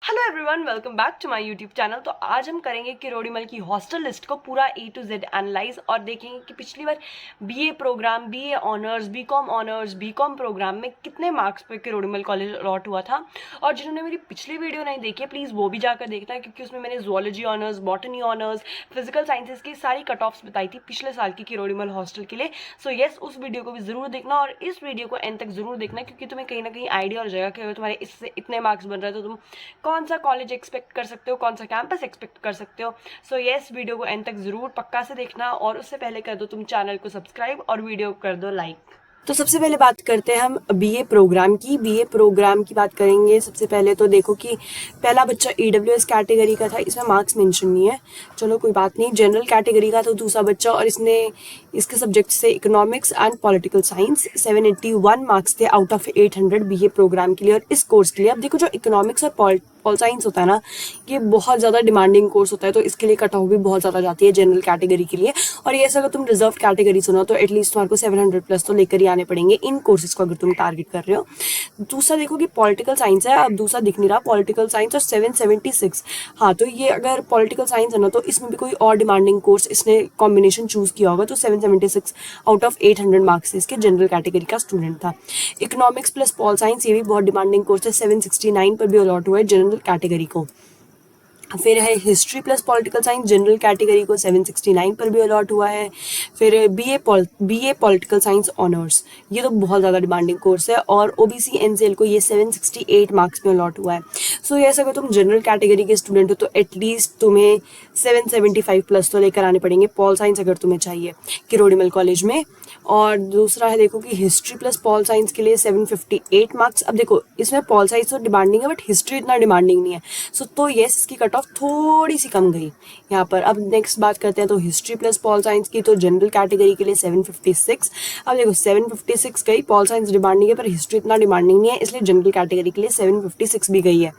Hello everyone, welcome back to my YouTube channel. तो आज हम करेंगे किरोड़ीमल की हॉस्टल लिस्ट को पूरा ए टू जेड एनालाइज और देखेंगे कि पिछली बार BA programme, BA honours, BCom BCom programme में कितने मार्क्स पे किरोड़ीमल कॉलेज अलॉट हुआ था। और जिन्होंने मेरी पिछली वीडियो नहीं देखी है प्लीज़ वो भी जाकर देखना है, क्योंकि उसमें मैंने zoology honours, botany honours, physical sciences की सारी कट ऑफ्स बताई थी पिछले साल की किरोड़ीमल हॉस्टल के लिए। सो येस, उस वीडियो को भी ज़रूर देखना और इस वीडियो को एंड तक ज़रूर देखना, क्योंकि तुम्हें कहीं ना कहीं आइडिया हो जाएगा कि अगर तुम्हारे इससे इतने मार्क्स बन रहे हैं तो तुम कौन सा कॉलेज एक्सपेक्ट कर सकते हो, कौन सा कैंपस एक्सपेक्ट कर सकते हो। सो येस, वीडियो को एंड तक जरूर पक्का से देखना और उससे पहले कर दो तुम चैनल को सब्सक्राइब और वीडियो कर दो लाइक। तो सबसे पहले बात करते हैं हम बीए प्रोग्राम की। बीए प्रोग्राम की बात करेंगे सबसे पहले तो देखो कि पहला बच्चा ईडब्ल्यूएस कैटेगरी का था, इसमें मार्क्स मेंशन नहीं है, चलो कोई बात नहीं। जनरल कैटेगरी का तो दूसरा बच्चा और इसने इसके सब्जेक्ट से economics and political science. 781 marks थे आउट ऑफ 800 बीए प्रोग्राम के लिए और इस कोर्स के लिए। अब देखो जो इकोनॉमिक्स और पॉल साइंस होता है ना, ये बहुत ज़्यादा डिमांडिंग कोर्स होता है, तो इसके लिए कट ऑफ भी बहुत ज़्यादा जाती है जनरल कैटेगरी के लिए। और ये अगर तुम रिजर्व कैटेगरी सुनो तो एटलीस्ट तुम्हारे को 700 प्लस तो लेकर ही आने पड़ेंगे इन कोर्सेज को अगर तुम टारगेट कर रहे हो। दूसरा देखो कि पॉलिटिकल साइंस है, अब दूसरा दिख नहीं रहा, पॉलिटिकल साइंस और 776। हाँ, तो ये अगर पॉलिटिकल साइंस है ना तो इसमें भी कोई और डिमांडिंग कोर्स इसने कॉम्बिनेशन चूज किया होगा, तो 776 आउट ऑफ 800 मार्क्स इसके जनरल कैटेगरी का स्टूडेंट था। इकोनॉमिक्स प्लस पॉल साइंस, ये भी बहुत डिमांडिंग कोर्स है, 769 पर भी अलॉट हुआ है जनरल कैटेगरी को। फिर है history plus political science, general category को 769 पर भी अलॉट हुआ है। फिर बीए पॉलिटिकल साइंस ऑनर्स, ये तो बहुत ज़्यादा डिमांडिंग कोर्स है और ओबीसी एनसीएल को ये 768 मार्क्स में अलॉट हुआ है। सो यस, अगर तुम जनरल कैटेगरी के स्टूडेंट हो तो एटलीस्ट तुम्हें 775 प्लस तो लेकर आने पड़ेंगे पॉल साइंस अगर तुम्हें चाहिए किरोड़ीमल कॉलेज में। और दूसरा है देखो कि हिस्ट्री प्लस पॉल साइंस के लिए 758 मार्क्स। अब देखो इसमें पॉल साइंस तो डिमांडिंग है बट हिस्ट्री इतना डिमांडिंग नहीं है, सो तो येस इसकी कट ऑफ थोड़ी सी कम गई यहाँ पर। अब नेक्स्ट बात करते हैं तो हिस्ट्री प्लस पॉल साइंस की, तो जनरल कैटेगरी के लिए 756। अब देखो 756 गई, पॉल साइंस डिमांडिंग है पर हिस्ट्री इतना डिमांडिंग नहीं है, इसलिए जनरल कैटेगरी के लिए 756 भी गई है।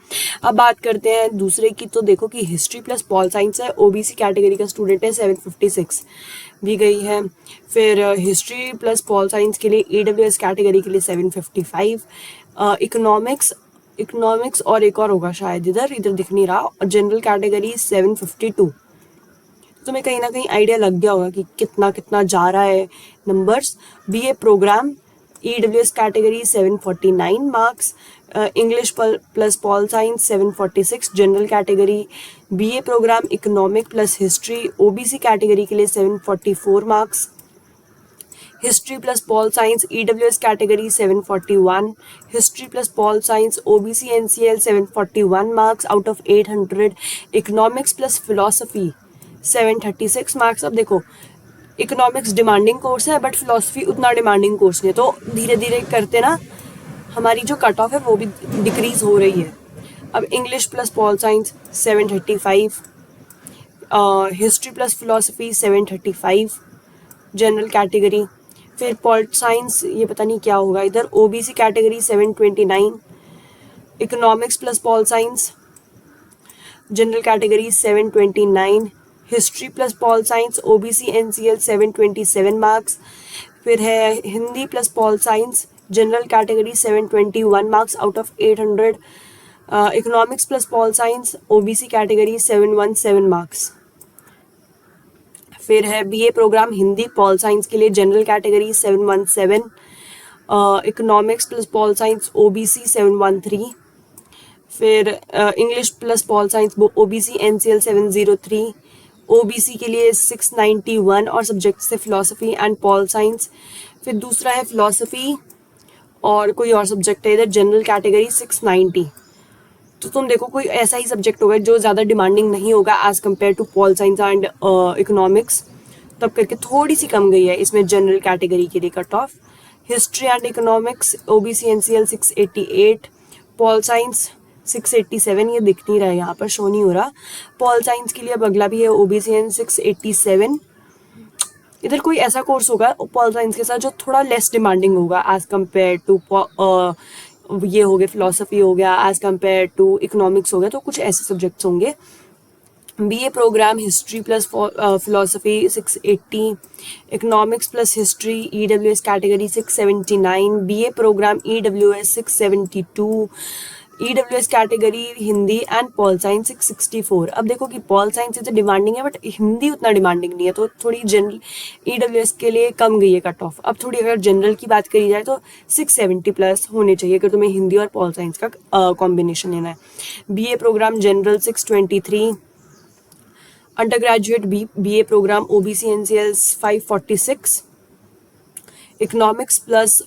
अब बात करते हैं दूसरे की, तो देखो कि हिस्ट्री प्लस पॉल साइंस है, ओबीसी कैटेगरी का स्टूडेंट है, 756 भी गई है। फिर हिस्ट्री प्लस पॉल साइंस के लिए ईडब्ल्यूएस कैटेगरी के लिए 755। इकोनॉमिक्स और एक और होगा शायद, इधर दिख नहीं रहा, और जनरल कैटेगरी 752। तुम्हें कहीं ना कहीं आइडिया लग गया होगा कि कितना कितना जा रहा है numbers. BA programme EWS category 749 marks, English plus pol science 746 general category. BA programme economic plus history OBC category के लिए 744 marks. History plus pol science EWS category 741, history plus pol science OBC NCL 741 marks out of 800। Economics plus philosophy 736 marks. अब देखो economics demanding course है but philosophy उतना demanding course नहीं है, तो धीरे धीरे करते ना हमारी जो कट ऑफ है वो भी डिक्रीज हो रही है। अब English plus pol science 735, history plus philosophy 735 general category. फिर पॉलिट साइंस, ये पता नहीं क्या होगा इधर, OBC category 729। Economics plus pol science general category 729। History plus pol science OBC NCL 727 marks. फिर है Hindi plus pol science general category 721 marks out of 800। Economics plus pol science OBC category 717 marks. फिर है BA programme Hindi pol science के लिए general category 717, economics plus pol science OBC 713। फिर English plus pol science OBC NCL 703, OBC के लिए 691 और subject से philosophy and pol science. फिर दूसरा है फिलोसफी और कोई और सब्जेक्ट है इधर, जनरल कैटेगरी 690। तो तुम देखो कोई ऐसा ही सब्जेक्ट होगा जो ज़्यादा डिमांडिंग नहीं होगा as compare to pol science and economics, तब करके थोड़ी सी कम गई है इसमें जनरल कैटेगरी के लिए cut off. History and economics OBC NCL 688, pol science 687, ये दिख नहीं रहा है यहाँ पर, शो नहीं हो रहा। पॉल साइंस के लिए अब अगला भी है ओबीसी एन 687। इधर कोई ऐसा कोर्स होगा पॉल साइंस के साथ जो थोड़ा लेस डिमांडिंग होगा एज कम्पेयर टू ये हो गया फिलोसफी हो गया, एज कम्पेयर टू इकोनॉमिक्स हो गया, तो कुछ ऐसे सब्जेक्ट्स होंगे। BA programme history plus philosophy 680, economics plus history EWS category 679, BA programme EWS 672, EWS category Hindi and pol science 664। अब देखो कि पॉल साइंस से तो डिमांडिंग है बट हिंदी उतना डिमांडिंग नहीं है, तो थोड़ी जनरल EWS के लिए कम गई है कट ऑफ। अब थोड़ी अगर जनरल की बात करी जाए तो 670 प्लस होने चाहिए अगर तुम्हें हिंदी और पॉल साइंस का कॉम्बिनेशन लेना है। BA programme general 623, undergraduate BA programme OBC NCL 546, economics plus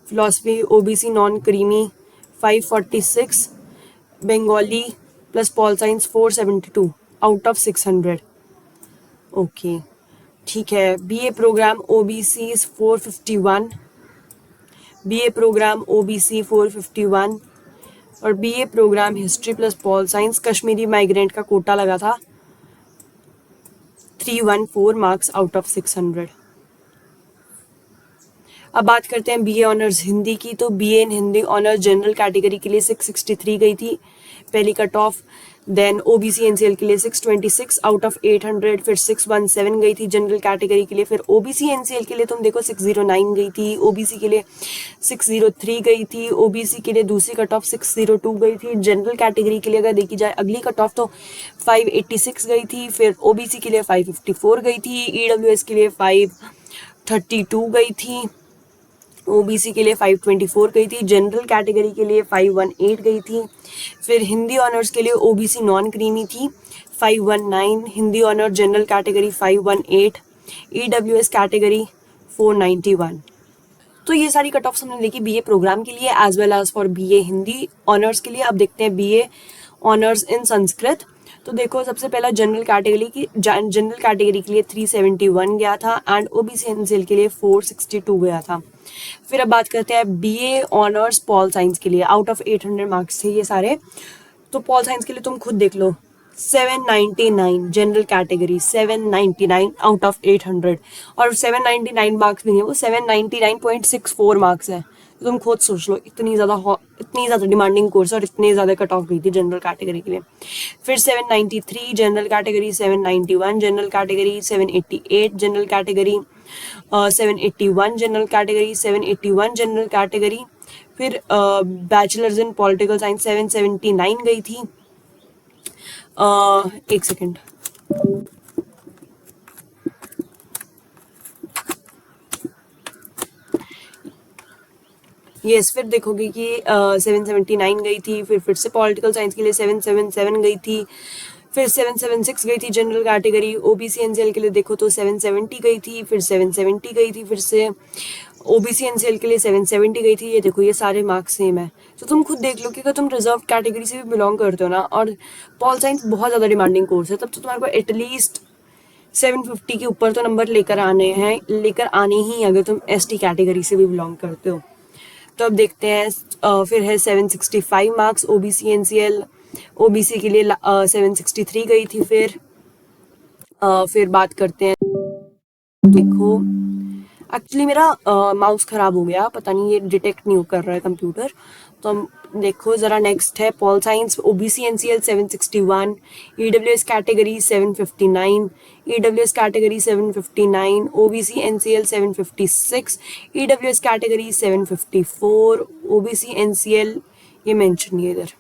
philosophy OBC non creamy 546, Bengali plus pol science 472 out of 600। Okay ठीक है। BA programme OBC 451, BA programme OBC 451 और BA programme history plus pol science Kashmiri migrant का quota लगा था 314 marks out of 600। अब बात करते हैं BA ऑनर्स हिंदी की। तो BA in Hindi honours general category के लिए 663 गई थी पहली cut off. Then OBC NCL के लिए 626 आउट ऑफ 800, फिर 617 गई थी जनरल कैटेगरी के लिए। फिर OBC NCL के लिए तुम देखो 609 गई थी, OBC के लिए 603 गई थी, OBC के लिए दूसरी कट ऑफ 602 गई थी। जनरल कैटेगरी के लिए अगर देखी जाए अगली कट ऑफ तो 586 गई थी, फिर OBC के लिए 554 गई थी, EWS के लिए 532 गई थी, OBC के लिए 524 गई थी, जनरल कैटेगरी के लिए 518 गई थी। फिर हिंदी ऑनर्स के लिए OBC नॉन क्रीमी थी 519, Hindi honour general category 518, EWS category 491। तो ये सारी कट ऑफ्स हमने देखी BA प्रोग्राम के लिए as well as for BA Hindi honours के लिए। अब देखते हैं BA ऑनर्स इन संस्कृत। तो देखो सबसे पहला जनरल कैटेगरी के लिए 371 गया था एंड OBC NCL के लिए 462 गया था। फिर अब बात करते हैं BA ऑनर्स पॉल साइंस के लिए। आउट ऑफ 800 मार्क्स थे ये सारे। तो पॉल साइंस के लिए तुम खुद देख लो 799 जनरल कैटेगरी 799 आउट ऑफ 800 और 799 मार्क्स भी नहीं है, वो 799.64 मार्क्स है। तो तुम खुद सोच लो इतनी ज़्यादा डिमांडिंग कोर्स और इतनी ज़्यादा कट ऑफ गई थी जनरल कैटेगरी के लिए। फिर 793 general category, 791 general category, 788 general category, 781 general category, 781 general category. फिर बैचलर्स इन पॉलिटिकल साइंस 779 गई थी। एक सेकेंड, यस फिर देखोगे कि 779 गई थी। फिर से पॉलिटिकल साइंस के लिए 777 गई थी। फिर 776 गई थी जनरल कैटेगरी। OBC NCL के लिए देखो तो 770 गई थी, फिर 770 गई थी, फिर से OBC NCL के लिए 770 गई थी। ये देखो ये सारे मार्क्स सेम है। तो तुम खुद देख लो कि अगर तुम रिजर्व कैटेगरी से भी बिलोंग करते हो ना और पॉल साइंस बहुत ज़्यादा डिमांडिंग कोर्स है, तब तो तुम्हारे को एटलीस्ट 750 के ऊपर तो नंबर लेकर आने ही अगर तुम ST कैटेगरी से भी बिलोंग करते हो। तो अब देखते हैं फिर है 765 मार्क्स OBC NCL। OBC के लिए 763 गई थी। फिर बात करते हैं, देखो एक्चुअली मेरा माउस ख़राब हो गया, पता नहीं ये डिटेक्ट नहीं कर रहा है कंप्यूटर। तो हम देखो ज़रा नेक्स्ट है pol science OBC NCL 761, EWS category 759, EWS category 759, OBC NCL 756, EWS category 754, OBC NCL ये मेंशन नहीं है इधर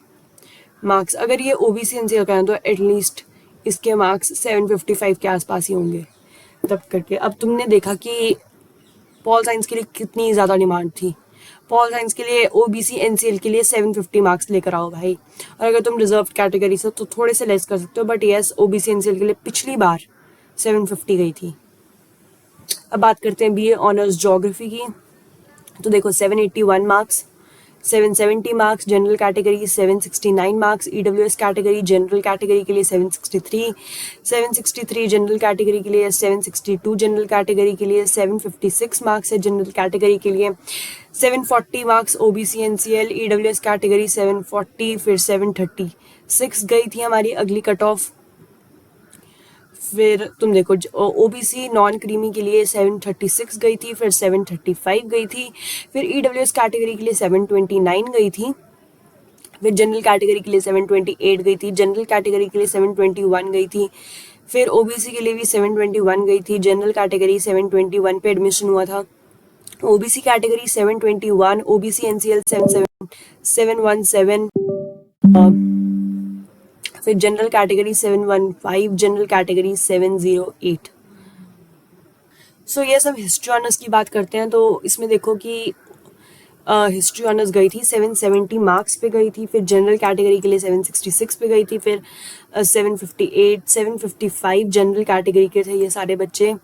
मार्क्स। अगर ये OBC NCL का है तो एटलीस्ट इसके मार्क्स 755 के आसपास ही होंगे तब करके। अब तुमने देखा कि पॉल साइंस के लिए कितनी ज़्यादा डिमांड थी। पॉल साइंस के लिए OBC NCL के लिए 750 मार्क्स लेकर आओ भाई, और अगर तुम रिजर्व कैटेगरी से तो थोड़े से लेस कर सकते हो, बट यस OBC NCL के लिए पिछली बार 750 गई थी। अब बात करते हैं BA ऑनर्स ज्योग्राफी की। तो देखो 781 marks, 770 marks general category, 769 marks EWS category, general category के लिए 763 जनरल कैटेगरी के लिए, 762 जनरल कैटेगरी के लिए, 756 मार्क्स है जनरल कैटेगरी के लिए, 740 marks OBC NCL, EWS category 740, फिर 736 गई थी हमारी अगली कट ऑफ। फिर तुम देखो OBC नॉन क्रीमी के लिए 736 गई थी, फिर 735 गई थी, फिर EWS कैटेगरी के लिए 729 गई थी, फिर जनरल कैटेगरी के लिए 728 गई थी, जनरल कैटेगरी के लिए 721 गई थी, फिर OBC के लिए भी 721 गई थी, जनरल कैटेगरी 721 पे एडमिशन हुआ था, OBC कैटेगरी 721, OBC NCL 77 717, फिर जनरल कैटेगरी 715, जनरल कैटेगरी 708। सो ये सब हिस्ट्री ऑनर्स की बात करते हैं। तो इसमें देखो कि हिस्ट्री ऑनर्स गई थी 770 मार्क्स पे गई थी, फिर जनरल कैटेगरी के लिए 766 पे गई थी, फिर 758, 755 जनरल कैटेगरी के थे ये सारे बच्चे,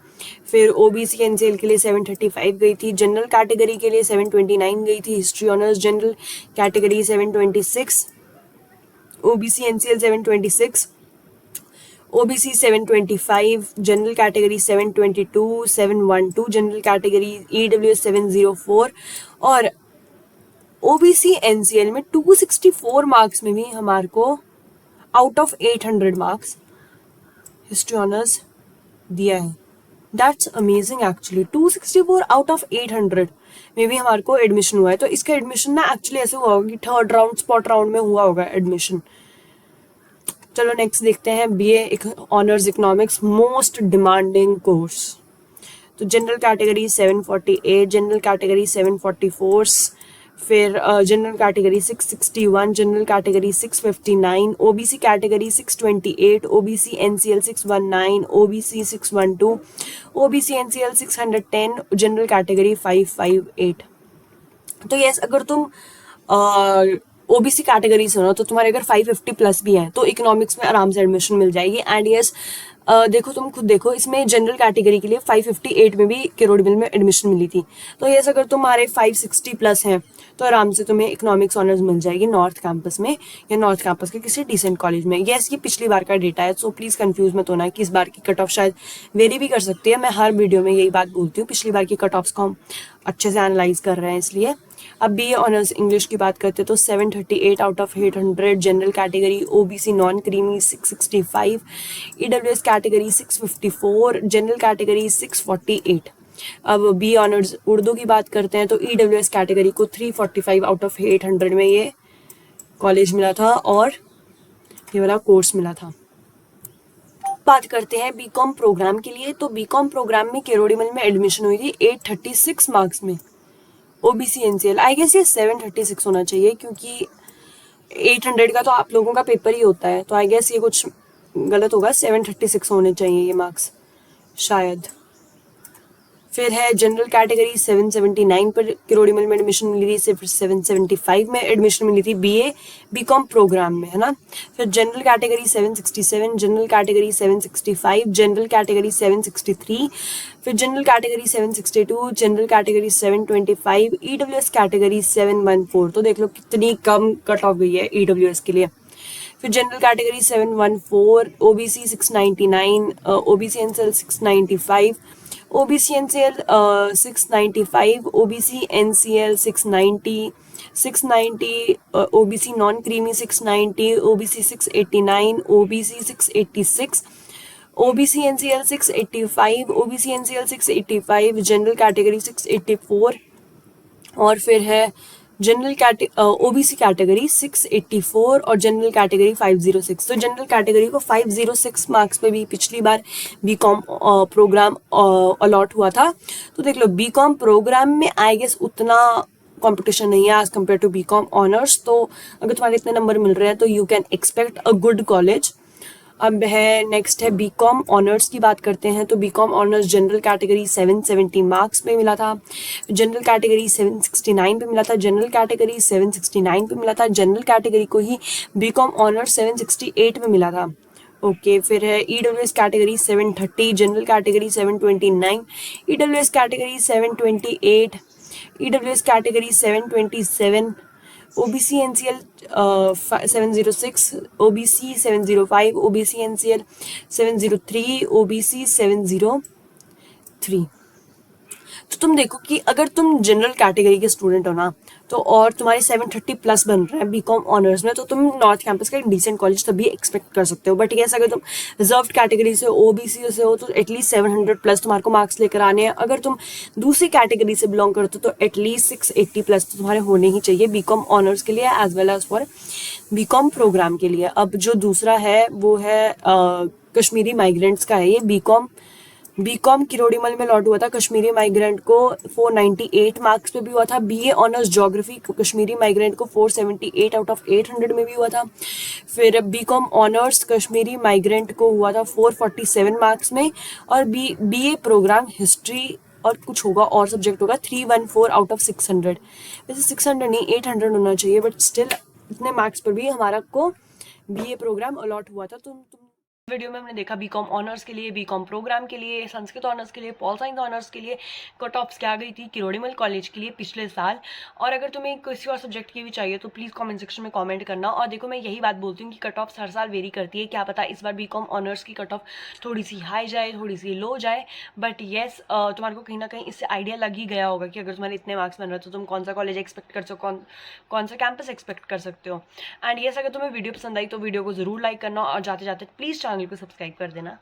फिर ओबीसी एनसीएल के लिए 735 गई थी, जनरल कैटेगरी के लिए 729 गई थी history honours, general category 726, OBC NCL 726, OBC 725, general category 722, 712 general category, EWS 704 और ओबीसी एनसीएल में 264 मार्क्स में भी हमारे को out of 800 marks history honours दिया है। That's amazing actually. 264 out of 800 में भी हमारे को एडमिशन हुआ है। तो इसका एडमिशन ना एक्चुअली ऐसे हुआ होगा कि थर्ड राउंड स्पॉट राउंड में हुआ होगा एडमिशन। चलो नेक्स्ट देखते हैं BA honours economics, most demanding course. तो जनरल कैटेगरी 748, जनरल कैटेगरी 744, फिर general category 661, general category 659, OBC category 628, OBC NCL 619, OBC 612, OBC NCL 610, general category 558। तो यस, अगर तुम ओबीसी कैटेगरी से हो ना, तो तुम्हारे अगर 550 प्लस भी हैं तो इकोनॉमिक्स में आराम से एडमिशन मिल जाएगी। एंड यस, देखो तुम खुद देखो, इसमें जनरल कैटेगरी के लिए 558 में भी किरोड़ी मिल में एडमिशन मिली थी। तो यस, अगर तुम्हारे 560 प्लस हैं तो आराम से तुम्हें इकोनॉमिक्स ऑनर्स मिल जाएगी नॉर्थ कैंपस में या नॉर्थ कैंपस के किसी डिसेंट कॉलेज में। यस, ये पिछली बार का डेटा है, सो प्लीज़ कंफ्यूज मत होना कि इस बार की कट ऑफ शायद वेरी भी कर सकती है। मैं हर वीडियो में यही बात बोलती हूँ, पिछली बार की कट ऑफ्स को हम अच्छे से एनालाइज कर रहे हैं इसलिए। अब बीए ऑनर्स इंग्लिश की बात करते हैं तो 738 out of 800, general category OBC non creamy 665, EWS category 654, general category 648। अब बी ऑनर्स उर्दू की बात करते हैं तो ईडब्ल्यूएस कैटेगरी को 345 आउट ऑफ 800 में ये कॉलेज मिला था और ये वाला कोर्स मिला था। बात करते हैं बीकॉम प्रोग्राम के लिए। तो बीकॉम प्रोग्राम में किरोड़ी मिल में एडमिशन हुई थी 836 मार्क्स में, ओबीसी एनसीएल। आई गेस ये 736 होना चाहिए क्योंकि 800 का तो आप लोगों का पेपर ही होता है, तो आई गेस ये कुछ गलत होगा, 736 होने चाहिए ये मार्क्स शायद। फिर है जनरल कैटेगरी 779 पर किरोड़ी मिल में एडमिशन मिली थी, सिर्फ 775 में एडमिशन मिली थी बीए बीकॉम प्रोग्राम में, है ना। फिर general category 767, general category 765, general category 763, फिर general category 762, general category 725, EWS category 714। तो देख लो कितनी कम कट ऑफ गई है ईडब्ल्यूएस के लिए। फिर general category 714, OBC 699, OBC NCL 695, OBC NCL 695, OBC NCL 690, OBC non creamy 690, OBC 689, OBC 686, OBC NCL 685, OBC NCL 685, general category 684 और फिर है जनरल ओबीसी कैटेगरी 684 और जनरल कैटेगरी 506। तो जनरल कैटेगरी को 506 मार्क्स पे भी पिछली बार बीकॉम प्रोग्राम अलॉट हुआ था। तो देख लो बीकॉम प्रोग्राम में आई गेस उतना कंपटीशन नहीं है as compare to BCom honours. तो अगर तुम्हारे इतने नंबर मिल रहे हैं तो you can expect a good college. अब है नेक्स्ट है बीकॉम ऑनर्स की बात करते हैं। तो BCom honours general category 770 marks पे मिला था, जनरल कैटेगरी 769 पे मिला था, जनरल कैटेगरी 769 पे मिला था, जनरल कैटेगरी को ही बीकॉम ऑनर्स 768 में मिला था। ओके, फिर है EWS category 730, general category 729, EWS category 728, EWS category 727, OBC NCL 706, OBC 705, OBC NCL 703, OBC 703। तो तुम देखो कि अगर तुम जनरल कैटेगरी के स्टूडेंट हो ना तो और तुम्हारे 730 प्लस बन रहे हैं बीकॉम ऑनर्स में, तो तुम नॉर्थ कैंपस का एक डिसेंट कॉलेज तभी एक्सपेक्ट कर सकते हो। बट यस, अगर तुम रिजर्व्ड कैटेगरी से ओबीसी से हो तो एटलीस्ट 700 प्लस तुम्हारे को मार्क्स लेकर आने हैं। अगर तुम दूसरी कैटेगरी से बिलोंग करते हो तो एटलीस्ट 680 प्लस तो तुम्हारे होने ही चाहिए बीकॉम ऑनर्स के लिए as well as for BCom programme के लिए। अब जो दूसरा है वो है कश्मीरी माइग्रेंट्स का है, ये बीकॉम बीकॉम किरोड़ीमल में अलॉट हुआ था कश्मीरी माइग्रेंट को 498 मार्क्स पे भी हुआ था। BA honours geography Kashmiri migrant को 478 आउट ऑफ 800 में भी हुआ था। फिर बीकॉम ऑनर्स कश्मीरी माइग्रेंट को हुआ था 447 मार्क्स में। और बीए प्रोग्राम हिस्ट्री और कुछ होगा और सब्जेक्ट होगा 314 आउट ऑफ 600। वैसे 600 नहीं 800 होना चाहिए, बट स्टिल इतने मार्क्स पर भी हमारा को बीए प्रोग्राम अलॉट हुआ था। तुम वीडियो में हमने देखा बीकॉम ऑनर्स के लिए, बीकॉम प्रोग्राम के लिए, संस्कृत ऑनर्स के लिए, पॉल साइंस ऑनर्स के लिए कट ऑफ्स क्या गई थी किरोड़ीमल कॉलेज के लिए पिछले साल। और अगर तुम्हें किसी और सब्जेक्ट की भी चाहिए तो प्लीज़ कमेंट सेक्शन में कमेंट करना। और देखो मैं यही बात बोलती हूँ कि कट ऑफ्स हर साल वेरी करती है, क्या पता इस बार बीकॉम ऑनर्स की कट ऑफ थोड़ी सी हाई जाए, थोड़ी सी लो जाए। बट येस तुम्हारे को कहीं ना कहीं इससे आइडिया लग ही गया होगा कि अगर तुम्हारे इतने मार्क्स बन रहे हो तो तुम कौन सा कॉलेज एक्सपेक्ट कर सको, कौन सा कैंपस एक्सपेक्ट कर सकते हो। एंड येस अगर तुम्हें वीडियो पसंद आई तो वीडियो को ज़रूर लाइक करना और जाते जाते प्लीज़ चैनल को सब्सक्राइब कर देना।